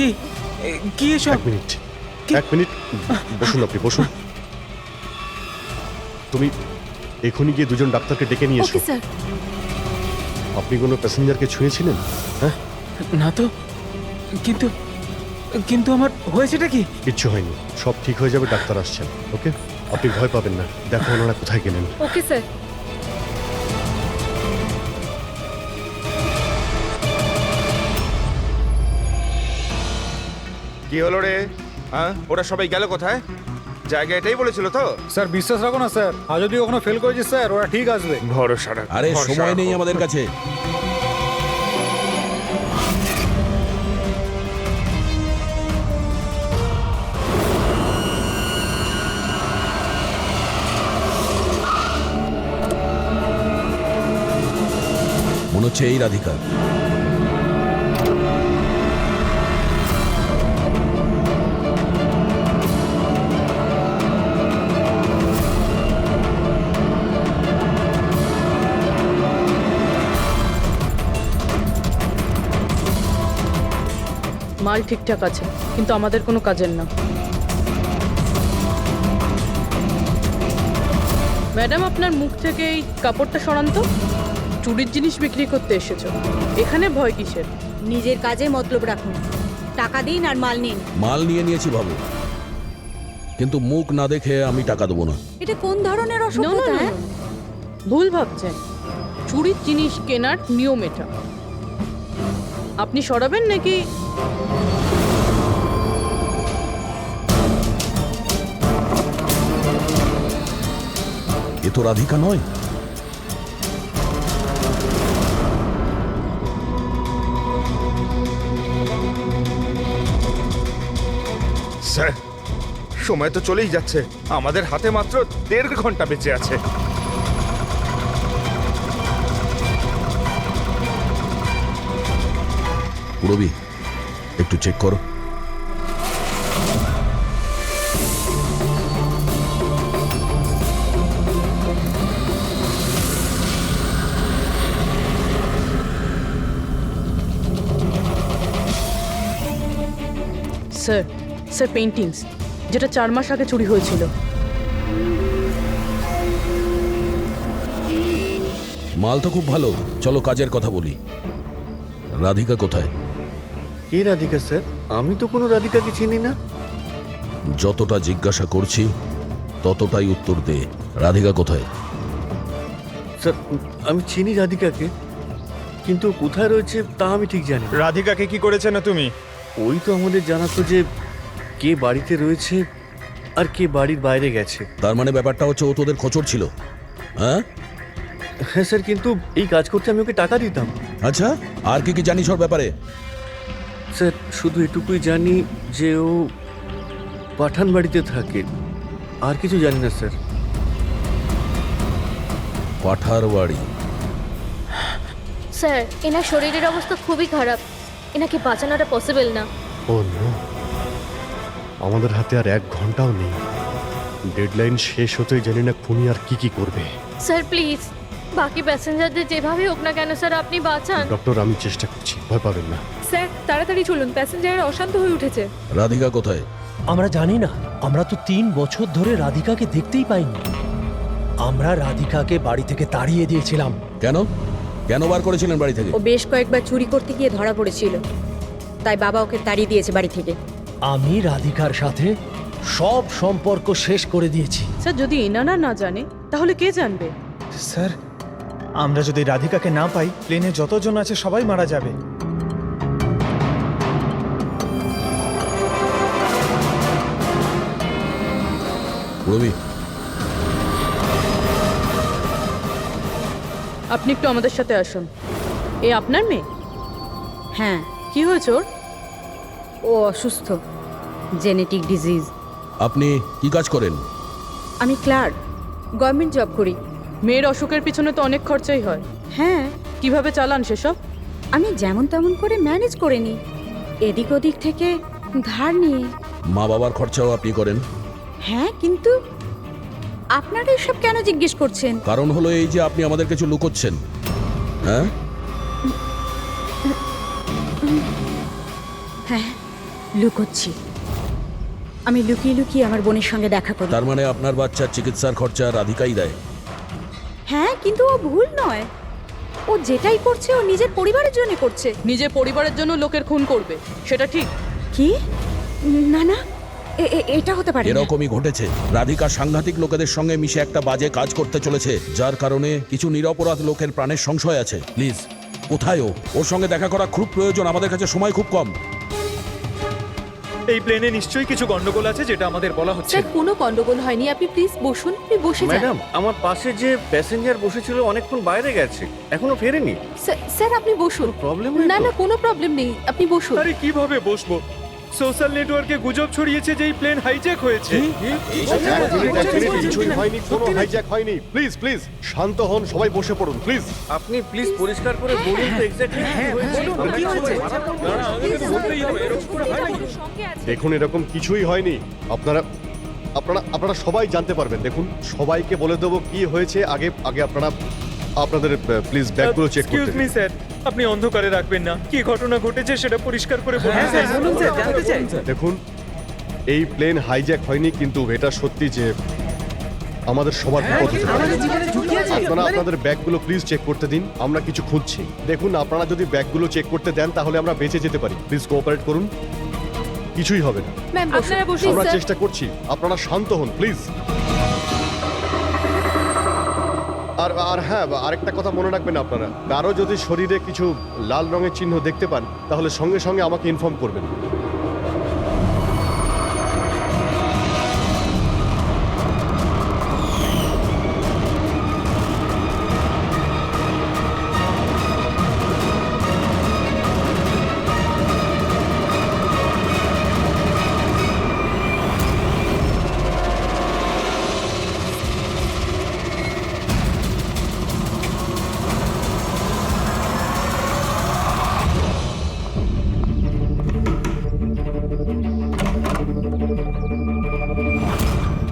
কি এসব? 1 মিনিট, 1 মিনিট, বসুন, আপনি বসুন। তুমি এখনই গিয়ে দুজন ডাক্তারকে ডেকে নিয়ে এসো। Okay sir. আপনি কোনো প্যাসেঞ্জারকে ছুঁয়েছিলেন? হ্যাঁ, না তো, কিন্তু আমার হয়েছেটা কি? কিচ্ছু হয়নি, সব ঠিক হয়ে যাবে, ডাক্তার আসছেন। ওকে, আপনি ভয় পাবেন না। দেখো ওনারা কোথায় গেলেন। Okay sir. কি হলো রে? হ্যাঁ, ওরা সবাই গেল কোথায়? জায়গা এটাই বলেছিল তো? স্যার বিশ্বাস রাখো না স্যার, আর যদি ওখানে ফেল করেছি স্যার ওরা ঠিক আসবে। ভরসা রাখো, আরে ভরসা সময় নেই রাখো। আমাদের কাছে। মনে হচ্ছে এই রাধিকা। মাল ঠিকঠাক আছে, কিন্তু আমাদের কোনো কাজের না। ম্যাডাম আপনার মুখ থেকে এই কাপড়টা সরান তো। চুরির জিনিস বিক্রি করতে এসেছো, এখানে ভয় কিসের? নিজের কাজে মতলব রাখুন, টাকা দিন আর মাল নিন। মাল নিয়ে নিয়েছি ভাবো, কিন্তু মুখ না দেখে আমি টাকা দেবো না। এটা কোন ধরনের No, no, অসভ্যতা? no, হ্যাঁ? no. ভুল ভাবছেন। চুরির জিনিস কেনার নিয়ম এটা। আপনি সরাবেন নাকি? এ তো রাধিকা নয়। স্যার, সময় তো চলেই যাচ্ছে, আমাদের হাতে মাত্র 1.5 ঘন্টা বেঁচে আছে। পুরবি, একটু চেক করো। স্যার স্যার পেন্টিংস, যেটা 4 মাস আগে চুরি হয়েছিল। মাল তো খুব ভালো, চলো কাজের কথা বলি। রাধিকা কোথায়? কে রাধিকা স্যার? আমি তো কোনো রাধিকাকে চিনি না। যতটা জিজ্ঞাসা করছি ততটাই উত্তর দে। রাধিকা কোথায়? স্যার আমি চিনি রাধিকাকে, কিন্তু কোথায় রয়েছে তা আমি ঠিক জানি না। রাধিকাকে কি করেছে না তুমি? ওই তো আমাদের জানাতো যে কে বাড়িতে রয়েছে আর কে বাড়ির বাইরে গেছে। তার মানে ব্যাপারটা হচ্ছে ও তোদের খোঁচর ছিল, হ্যাঁ? হ্যাঁ স্যার, কিন্তু এই কাজ করতে আমি ওকে টাকা দিতাম। আচ্ছা, আর কি কি জানিস ওর ব্যাপারে? স্যার শুধু এটুকুই জানি যে ও পাঠান বাড়িতে থাকে, আর কিছু জানি না স্যার। পাঠার বাড়ি? স্যার এনার শরীরের অবস্থা খুবই খারাপ, এনাকে বাঁচানোটা পসিবল না। ও নো, আমাদের হাতে আর 1 ঘন্টাও নেই। ডেডলাইন শেষ হতেই জানি না খুনি আর কি করবে। স্যার প্লিজ বাকি প্যাসেঞ্জারদের যেভাবে হোক না কেন স্যার আপনি বাঁচান। ডক্টর আমি চেষ্টা করছি, ভয় পাবেন না। স্যার তাড়াতাড়ি চলুন, প্যাসেঞ্জাররা অশান্ত হয়ে উঠেছে। রাধিকা কোথায়? আমরা জানি না, আমরা তো 3 বছর ধরে রাধিকাকে দেখতেই পাইনি। আমরা রাধিকাকে বাড়ি থেকে তাড়িয়ে দিয়েছিলাম। কেন কেন বার করেছিলেন বাড়ি থেকে? ও বেশ কয়েকবার চুরি করতে গিয়ে ধরা পড়েছিল, তাই বাবা ওকে তাড়িয়ে দিয়েছে বাড়ি থেকে। আমি রাধিকার সাথে সব সম্পর্ক শেষ করে দিয়েছি। স্যার যদি এনারা না জানে তাহলে কে জানবে? স্যার আমরা যদি রাধিকাকে না পাই, প্লেনে যতজন আছে সবাই মারা যাবে। রবি, আপনি একটু আমাদের সাথে আসুন। এ আপনার মেয়ে? হ্যাঁ, কি হয়েছে ওর? ও অসুস্থ, জেনেটিক ডিজিজ। আপনি কি কাজ করেন? আমি ক্লার্ক, গভর্নমেন্ট জব করি। মেয়ের অসুখের পিছনে তো অনেক খরচাই হয়। হ্যাঁ, কিভাবে চালান সেসব? আমি যেমন তেমন করে ম্যানেজ করে নিই, এদিক ওদিক থেকে ধার নিয়ে। মা বাবার খরচাও আপনি করেন? হ্যাঁ, কিন্তু আপনারা এসব কেন জিজ্ঞেস করছেন? কারণ হলো এই যে আপনি আমাদের কিছু লুকোচ্ছেন, হ্যাঁ? হ্যাঁ, লুকোচ্ছি। আমি লুকিয়ে লুকিয়ে আমার বোনের সঙ্গে দেখা করি। তার মানে আপনার বাচ্চার চিকিৎসার খরচা রাধিকাই দেয়? হ্যাঁ, কিন্তু ও ভুল নয়। ও যেটাই করছে ও নিজের পরিবারের জন্য করছে। নিজের পরিবারের জন্য লোকের খুন করবে, সেটা ঠিক? কি? না না, এটা হতে পারে না। এরকমই ঘটেছে। রাধিকা সাংঘাতিক লোকেদের সঙ্গে মিশে একটা বাজে কাজ করতে চলেছে, যার কারণে কিছু নিরপরাধ লোকের প্রাণের সংশয় আছে। প্লিজ, কোথায় ও? ওর সঙ্গে দেখা করা খুব প্রয়োজন, আমাদের কাছে সময় খুব কম। এই প্লেনে নিশ্চয়ই কিছু গন্ডগোল আছে যেটা আমাদের বলা হচ্ছে। স্যার কোনো গন্ডগোল হয়নি, আপনি প্লিজ বসুন, আপনি বসে যান। ম্যাডাম, আমার পাশে যে প্যাসেঞ্জার বসেছিল অনেকক্ষণ বাইরে গেছে, এখনো ফেরেনি। স্যার আপনি বসুন। প্রবলেম না না, কোনো প্রবলেম নেই, আপনি বসুন। আরে কিভাবে বসবো? সোশ্যাল নেটওয়ার্কে গুজব ছড়িয়েছে যে এই প্লেন হাইজ্যাক হয়েছে। কিছুই হয়নি, কোনো হাইজ্যাক হয়নি। প্লিজ প্লিজ শান্ত হন, সবাই বসে পড়ুন প্লিজ। আপনি প্লিজ পরিষ্কার করে বলুন তো এক্স্যাক্টলি কি হয়েছে। দেখুন এরকম কিছুই হয়নি। আপনারা আপনারা আপনারা সবাই জানতে পারবেন। দেখুন সবাইকে বলে দেবো কি হয়েছে। আগে আগে আপনারা আপনাদের প্লিজ ব্যাগগুলো চেক এক্সকিউজ করতে মি দিন। স্যার, আপনি অন্ধকারে রাখবেন না। কি ঘটনা ঘটেছে সেটা পরিষ্কার করে বলুন স্যার। দেখুন এই প্লেন হাইজ্যাক হয়নি, কিন্তু এটা সত্যি যে আমাদের সবার বিপদ হতে পারে। আপনারা আপনাদের ব্যাগগুলো প্লিজ চেক করতে দিন, আমরা কিছু খুঁজছি। দেখুন আপনারা যদি ব্যাগগুলো চেক করতে দেন তাহলে আমরা বেঁচে যেতে পারি। প্লিজ কোঅপারেট করুন, কিছুই হবে না। ম্যাম আপনারা বসুন আমরা স্যার। চেষ্টা করছি, আপনারা শান্ত হন প্লিজ। আর আর হ্যাঁ, আরেকটা কথা মনে রাখবেন, আপনারা কারো যদি শরীরে কিছু লাল রঙের চিহ্ন দেখতে পান তাহলে সঙ্গে সঙ্গে আমাকে ইনফর্ম করবেন।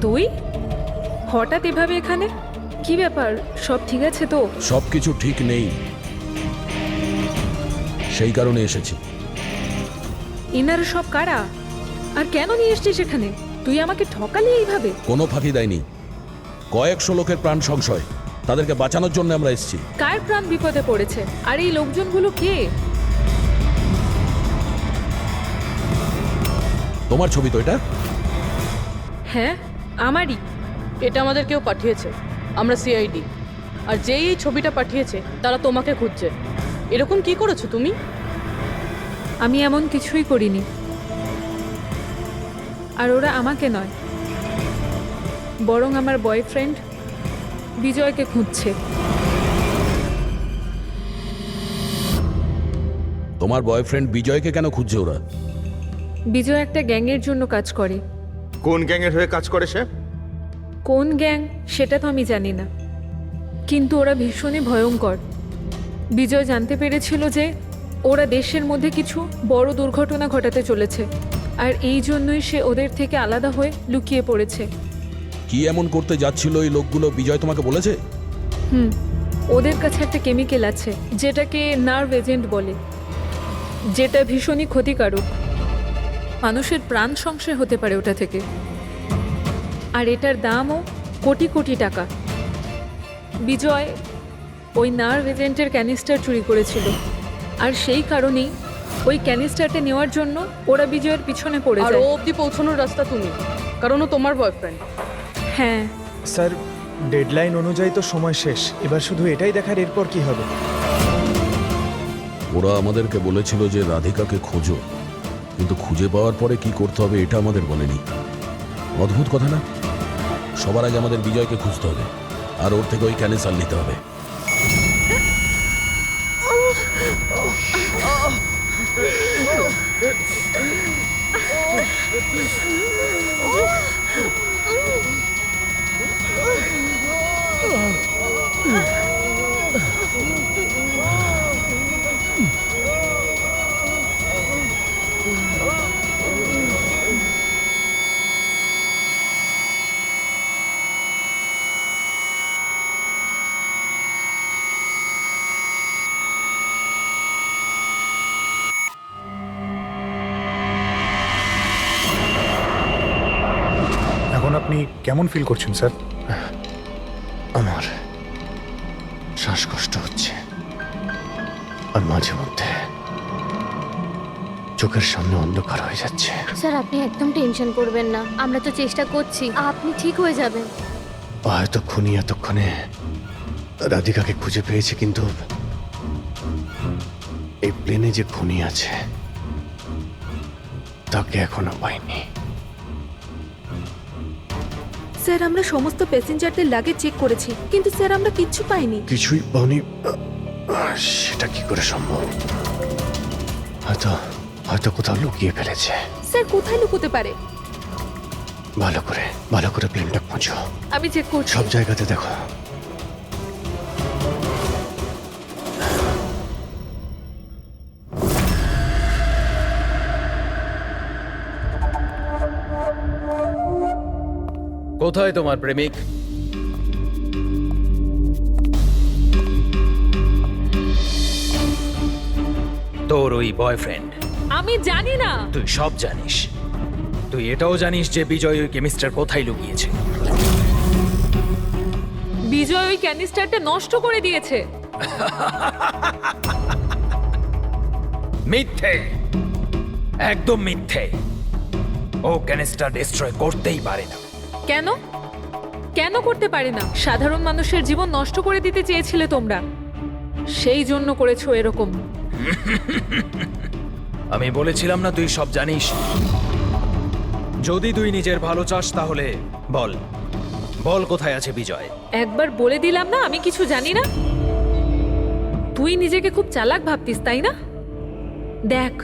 তুই হঠাৎ এভাবে এখানে? কি ব্যাপার, সব ঠিক আছে তো? সবকিছু ঠিক নেই, সেই কারণে এসেছি। ইনারা সব কারা? আর কেন নিয়ে এসছিস এখানে? তুই আমাকে ঠকালি এইভাবে? কোনো ফাঁকি দেয়নি, কয়েকশো লোকের প্রাণ সংশয়, তাদেরকে বাঁচানোর জন্য আমরা এসেছি। কার প্রাণ বিপদে পড়েছে? আর এই লোকজনগুলো কে? তোমার ছবি তো এটা? হ্যাঁ, আমারই। এটা আমাদের কেউ পাঠিয়েছে, আমরা সিআইডি। আর যেই এই ছবিটা পাঠিয়েছে তারা তোমাকে খুঁজছে। এরকম কি করেছো তুমি? আমি এমন কিছুই করিনি। আর ওরা আমাকে নয়, বরং আমার বয়ফ্রেন্ড বিজয়কে খুঁজছে। তোমার বয়ফ্রেন্ড বিজয়কে কেন খুঁজছে ওরা? বিজয় একটা গ্যাংয়ের জন্য কাজ করে। কোন গ্যাংয়ের হয়ে কাজ করে সে? কোন গ্যাং সেটা তো আমি জানি না, কিন্তু ওরা ভীষণই ভয়ঙ্কর। বিজয় জানতে পেরেছিল যে ওরা দেশের মধ্যে কিছু বড় দুর্ঘটনা ঘটাতে চলেছে, আর এই জন্যই সে ওদের থেকে আলাদা হয়ে লুকিয়ে পড়েছে। কি এমন করতে যাচ্ছিল এই লোকগুলো বিজয় তোমাকে বলেছে? ওদের কাছে একটা কেমিক্যাল আছে যেটাকে নার্ভ এজেন্ট বলে, যেটা ভীষণই ক্ষতিকারক। মানুষের প্রাণ সংশয় হতে পারে ওটা থেকে, আর এটার দামও কোটি কোটি টাকা। বিজয় ওই নার্ভ এজেন্টের ক্যানিস্টার চুরি করেছিল, আর সেই কারণেই ওই ক্যানিস্টারটা নেওয়ার জন্য ওরা বিজয়ের পিছনে পড়ে আর যায়। ও অবধি পৌঁছানোর রাস্তা তুমি, কারণ ও তোমার বয়ফ্রেন্ড। হ্যাঁ স্যার, ডেডলাইন অনুযায়ী তো সময় শেষ, এবার শুধু এটাই দেখার এরপর কি হবে। ওরা আমাদেরকে বলেছিল যে রাধিকাকে খোঁজো, কিন্তু খুঁজে পাওয়ার পরে কি করতে হবে এটা আমাদের বলেনি। অদ্ভুত কথা না? সবার আগে আমাদের বিজয়কে খুঁজতে হবে, আর ওর থেকে ওই ক্যানেসার নিতে হবে। এখন আপনি কেমন ফিল করছেন স্যার? আমার শ্বাসকষ্ট হচ্ছে, আর মাঝে মধ্যে চোখের সামনে অন্ধকার হয়ে যাচ্ছে। স্যার আপনি একদম টেনশন করবেন না, আমরা তো চেষ্টা করছি, আপনি ঠিক হয়ে যাবেন। হয়তো খুনি এতক্ষণে রাধিকাকে খুঁজে পেয়েছে, কিন্তু এই প্লেনে যে খুনি আছে তাকে এখনো পাইনি। স্যার, আমরা সমস্ত প্যাসেঞ্জারদের লাগেজ চেক করেছি, কিন্তু স্যার আমরা কিচ্ছু পাইনি। কিছুই পাওনি? সেটা কি করে সম্ভব? হয়তো হয়তো কোথাও লুকিয়ে ফেলেছে। স্যার, কোথায় লুকোতে পারে? ভালো করে প্লেনটা খোঁজো। আমি চেক করছি। সব জায়গাতে দেখো। কোথায় তোমার প্রেমিক? তোর ওই বয়ফ্রেন্ড? আমি জানি না। তুই সব জানিস। তুই এটাও জানিস যে বিজয় ওই কেমিস্টার কোথায় লুকিয়েছে। বিজয় ওই ক্যানিস্টারটা নষ্ট করে দিয়েছে। মিথ্যে, একদম মিথ্যে। ও ক্যানিস্টার ডিস্ট্রয় করতেই পারে না। কেন? কেন করতে পারে না? সাধারণ মানুষের জীবন নষ্ট করে দিতে চেয়েছিলে তোমরা, সেই জন্য করেছো এরকম। আমি বলেছিলাম না তুই সব জানিস? যদি তুই নিজের ভালো চাস তাহলে বল, বল কোথায় আছে বিজয়? একবার বলে দিলাম না আমি কিছু জানি না। তুই নিজেকে খুব চালাক ভাবতিস, তাই না? দেখ,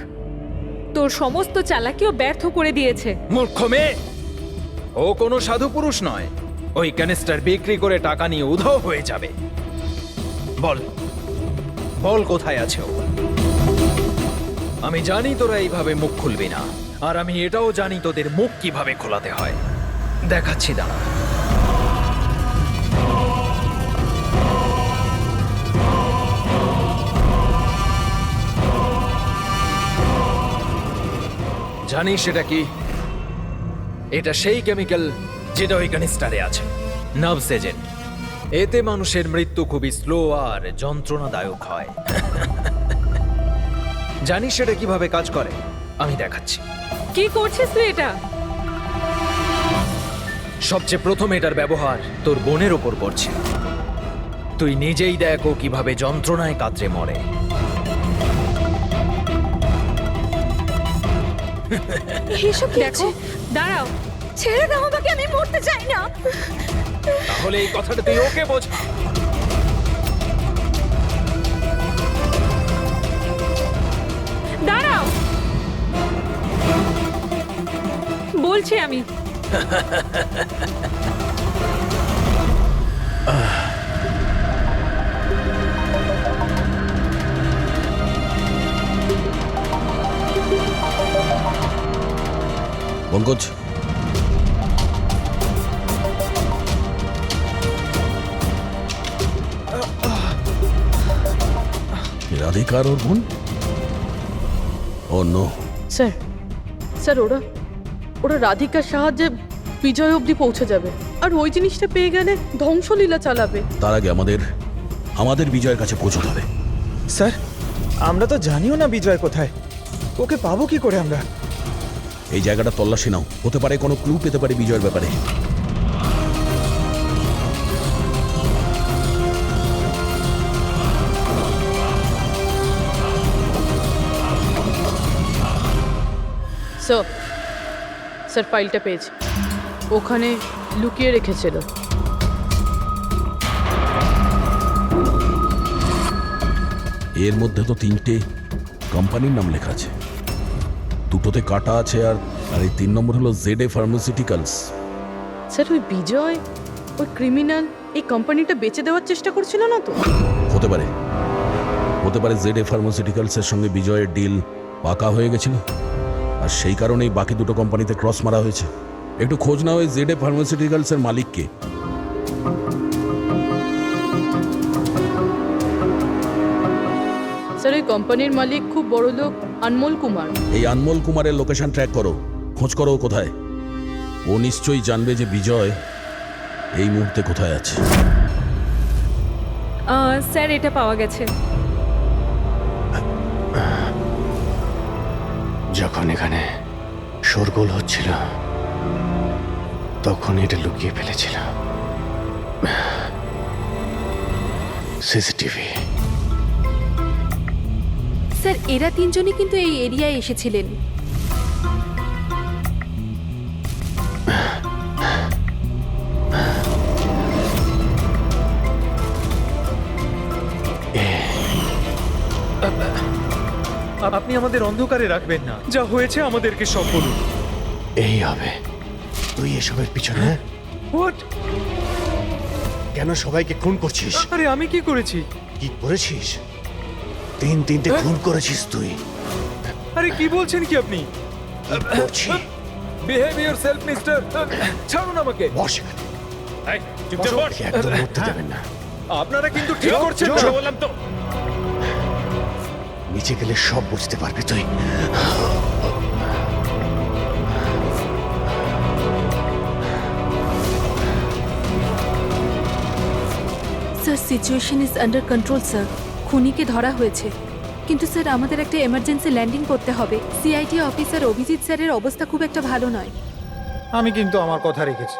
তোর সমস্ত চালাকিও ব্যর্থ করে দিয়েছে। মূর্খ মেয়ে, ও কোনো সাধু পুরুষ নয়। ওই ক্যানিস্টার বিক্রি করে টাকা নিয়ে উধাও হয়ে যাবে। বল, বল কোথায় আছে ও? আমি জানি তোরা এইভাবে মুখ খুলবি না, আর আমি এটাও জানি তোদের মুখ কিভাবে খোলাতে হয়। দেখাচ্ছি, দাঁড়া। জানিস এটা কি? এটা সেই কেমিক্যাল যেটা ওই ক্যানিস্টারে আছে, নার্ভস এজেন্ট। এতে মানুষের মৃত্যু খুবই স্লো আর যন্ত্রণাদায়ক হয়। জানিস সেটা কিভাবে কাজ করে? আমি দেখাচ্ছি। কি করছিস তুই এটা? সবচেয়ে প্রথম এটার ব্যবহার তোর বোনের ওপর করছে। তুই নিজেই দেখ ও কিভাবে যন্ত্রণায় কাতরে মরে। এসব কি দেখো, দাঁড়াও। ছেড়ে দাও আমাকে, আমি মরতে চাই না। তাহলে এই কথাটা তুই ওকে বোঝা। দাঁড়াও, বলছি আমি। পঙ্কজ, রাধিকার ওর বোন? ও নো। স্যার, স্যার ওরা ওরা রাধিকার সাহায্যে বিজয় অবধি পৌঁছে যাবে, আর ওই জিনিসটা পেয়ে গেলে ধ্বংসলীলা চালাবে। তার আগে আমাদের বিজয়ের কাছে পৌঁছতে হবে। স্যার, আমরা তো জানিও না বিজয় কোথায়। ওকে পাবো কি করে আমরা? এই জায়গাটা তল্লাশি নাও, হতে পারে কোনো ক্লু পেতে পারে বিজয়ের ব্যাপারে। স্যার, স্যার ফাইলটা পেয়েছি, ওখানে লুকিয়ে রেখেছিল। এর মধ্যে তো 3টে কোম্পানির নাম লেখা আছে, দুটোতে কাটা আছে, আর এই 3 নম্বর হলো ZA ফার্মাসিউটিক্যালস। স্যার ওই বিজয়, ওই ক্রিমিনাল এই কোম্পানিটা বেচে দেওয়ার চেষ্টা করছিল না তো? হতে পারে ZA ফার্মাসিউটিক্যালসের সঙ্গে বিজয়ের ডিল পাকা হয়ে গেছিল, আর সেই কারণেই বাকি দুটো কোম্পানিতে ক্রস মারা হয়েছে। একটু খোঁজ নাও ওই ZA ফার্মাসিউটিক্যালসের মালিককে। স্যার এই কোম্পানির মালিক খুব বড় লোক অনমোল কুমার। এই অনমোল কুমারের লোকেশন ট্র্যাক করো, খোঁজ করো ও কোথায়। ও নিশ্চয়ই জানবে যে বিজয় এই মুহূর্তে কোথায় আছে। স্যার এটা পাওয়া গেছে। যখন এখানে শোরগোল হচ্ছিল তখন এটা লুকিয়ে ফেলেছিল। সিসিটিভি। স্যার এরা 3 জনই কিন্তু এই এরিয়ায় এসেছিলেন। আপনি আমাদের অন্ধকারে রাখবেন না, যা হয়েছে আমাদেরকে সব বলুন। এই হবে। তুই এসবের পিছনে? হোয়াট? কেন সবাইকে খুন করছিস? আরে আমি কি করেছি? কি করেছিস? 3-3টে খুন করেছিস তুই। আরে কি বলছেন কি আপনি? করছি। Behave yourself mister. ছাড়ুন আমাকে। বস এখানে। চুপচাপ বস। একদম উঠতে দেবেন না। আপনারা কিন্তু ঠিক করছেন না, বললাম তো। নিচে গেলে সব বুঝতে পারবি তুই। Sir situation is under control sir. খুনিকে ধরা হয়েছে, কিন্তু স্যার আমাদের একটা এমার্জেন্সি ল্যান্ডিং করতে হবে। সিআইডি অফিসার অভিজিৎ স্যারের অবস্থা খুব একটা ভালো নয়। আমি কিন্তু আমার কথা রেখেছি।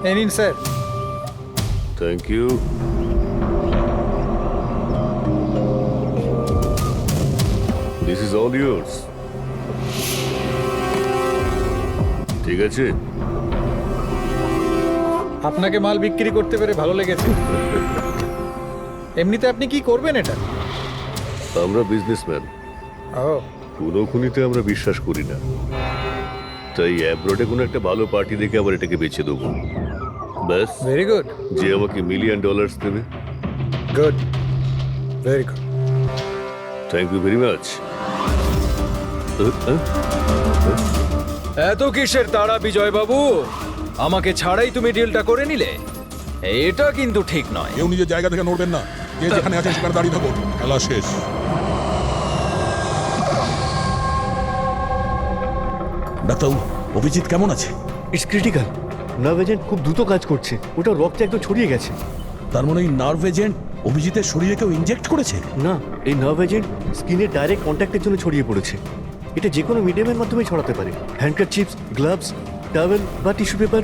এই নিন sir. Thank you. This is all yours. ঠিক আছে। আপনাকে মাল বিক্রি করতে পেরে ভালো লেগেছে। এমনিতে আপনি কি করবেন এটা? আমরা বিজনেসম্যান, ও কোনো খুনিতে আমরা বিশ্বাস করি না, তাই অ্যাব্রোডে কোনো একটা ভালো পার্টি দেখে আবার এটাকে বেচে দেবো। ব্যাস। Very good. যে আমাকে $1,000,000 দেবে। Good, very good. Thank you very much. এত কিসের তাড়া বিজয় বাবু? আমাকে ছাড়াই তুমি ডিলটা করে নিলে? এটা কিন্তু ঠিক নয়। কেউ নিজের জায়গা থেকে নড়বেন না, যে যেখানে আছে সেখানে দাঁড়িয়ে থাকুন, খেলা শেষ। ডাক্তারবাবু, অভিজিৎ কেমন আছে? It's critical. নার্ভ এজেন্ট খুব দ্রুত কাজ করছে, ওটা রক্তে একদম ছড়িয়ে গেছে। তার মানে এই নার্ভ এজেন্ট অভিজিতের শরীরে কেউ ইনজেক্ট করেছে? না, এই নার্ভ এজেন্ট স্কিনের ডাইরেক্ট কন্ট্যাক্টের জন্য ছড়িয়ে পড়েছে। এটা যে কোনো মিডিয়ামের মাধ্যমে ছড়াতে পারে। হ্যান্ডকারচিপস, গ্লাভস, টাওয়েল বা টিস্যু পেপার।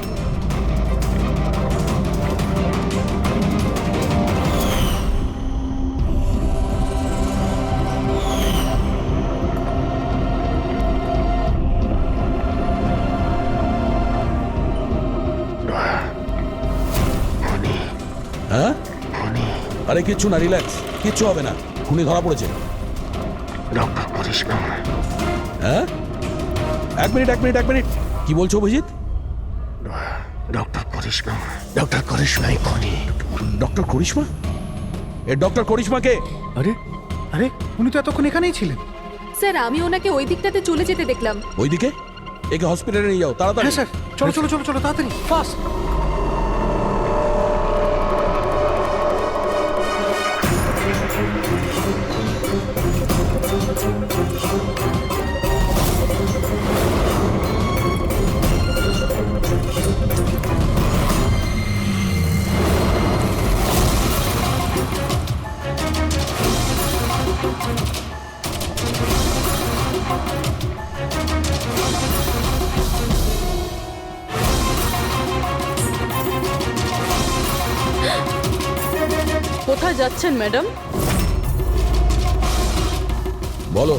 হ্যাঁ, আরে কিচ্ছু না, রিল্যাক্স, কিচ্ছু হবে না। খুনি ধরা পড়েছে। ডক্টর করিশ্মা। হ্যাঁ, এক মিনিট। কি বলছো অভিজিৎ? ডক্টর করিশ্মা। ডক্টর করিশ্মাই খুনি। ডক্টর করিশ্মা? এ ডক্টর করিশ্মাকে? আরে আরে উনি তো এতক্ষণ এখানেই ছিলেন। স্যার আমি ওনাকে ওই দিকটাতে চলে যেতে দেখলাম। ওইদিকে? একে হসপিটালে নিয়ে যাও তাড়াতাড়ি। হ্যাঁ স্যার, চলো তাড়াতাড়ি, ফাস্ট। কোথায় যাচ্ছেন ম্যাডাম? বলো,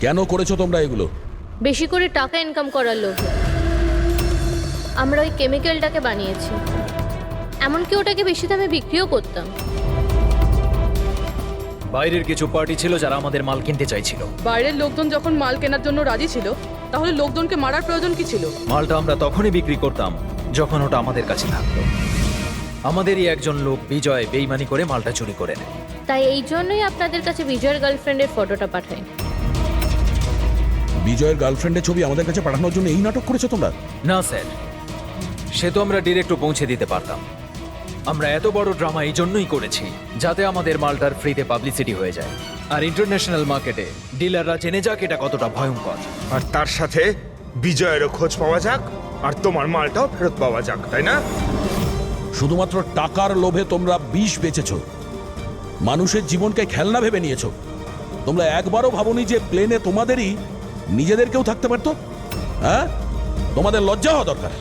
কেন করেছো তোমরা এগুলো? বেশি করে টাকা ইনকাম করার লোভে আমরা ওই কেমিক্যালটাকে বানিয়েছি। এমনকি ওটাকে বেশি দামে বিক্রিও করতাম। বাইরের কিছু পার্টি ছিল যারা আমাদের মাল কিনতে চাইছিল। বাইরের লোকজন যখন মাল কেনার জন্য রাজি ছিল, তাহলে লোকজনকে মারার প্রয়োজন কি ছিল? মালটা আমরা তখনই বিক্রি করতাম যখন ওটা আমাদের কাছে থাকতো। আমাদেরই একজন লোক বিজয় বেইমানি করে মালটা চুরি করে নেয়। তাই এই জন্যই আপনাদের কাছে বিজয়ের গার্লফ্রেন্ডের ফটোটা পাঠাই। বিজয়ের গার্লফ্রেন্ডের ছবি আমাদের কাছে পাঠানোর জন্য এই নাটক করেছো তোমরা? না স্যার, সে তো আমরা ডিরেক্টও পৌঁছে দিতে পারতাম। আমরা এত বড় ড্রামা এই জন্যই করেছি যাতে আমাদের মালটার ফ্রিতে পাবলিসিটি হয়ে যায়, আর ইন্টারন্যাশনাল মার্কেটে ডিলাররা জেনে যাক এটা কতটা ভয়ঙ্কর। আর তার সাথে বিজয়েরও খোঁজ পাওয়া যাক, আর তোমার মালটাও ফেরত পাওয়া যাক, তাই না? শুধুমাত্র টাকার লোভে তোমরা বিষ বেচেছো, মানুষের জীবনকে খেলনা ভেবে নিয়েছো। তোমরা একবারও ভাবোনি যে প্লেনে তোমাদেরই নিজেদেরকেও থাকতে পারতো? হ্যাঁ, তোমাদের লজ্জা হওয়া দরকার।